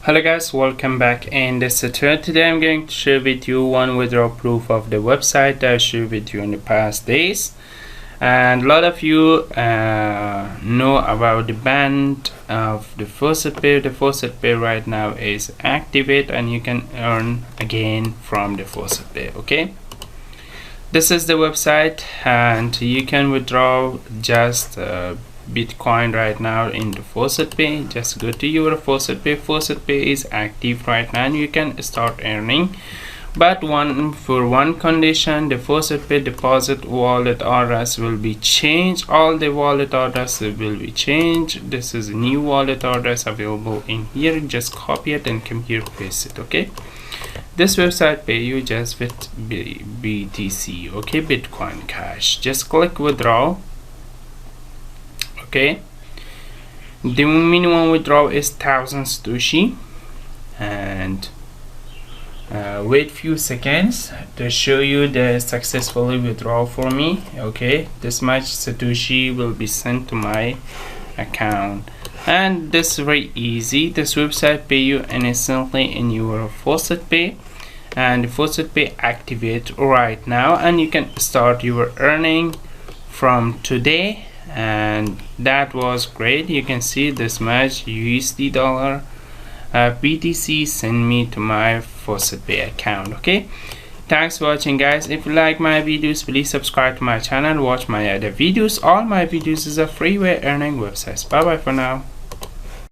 Hello guys, welcome back. In this tutorial today I'm going to share with you one withdrawal proof of the website that I shared with you in the past days, and a lot of you know about the band of the Faucet Pay. The Faucet Pay right now is activate and you can earn again from the Faucet Pay. Okay, this is the website and you can withdraw just Bitcoin right now in the Faucet Pay. Just go to your Faucet Pay. Faucet Pay is active right now and you can start earning, but one condition: the Faucet Pay deposit wallet address will be changed. All the wallet address will be changed. This is a new wallet address available in here. Just copy it and come here, paste it. Okay, this website pay you just with BTC, okay, Bitcoin Cash. Just click withdraw. Okay, the minimum withdrawal is 1000 satoshi, and wait few seconds to show you the successfully withdrawal for me. Okay, this much satoshi will be sent to my account, and this is very easy. This website pay you instantly in your Faucet Pay, and the Faucet Pay activate right now and you can start your earning from today. And that was great. You can see this much USD dollar BTC send me to my Faucet Pay account. Okay, thanks for watching guys. If you like my videos, please subscribe to my channel, watch my other videos. All my videos is a free way earning websites. Bye bye for now.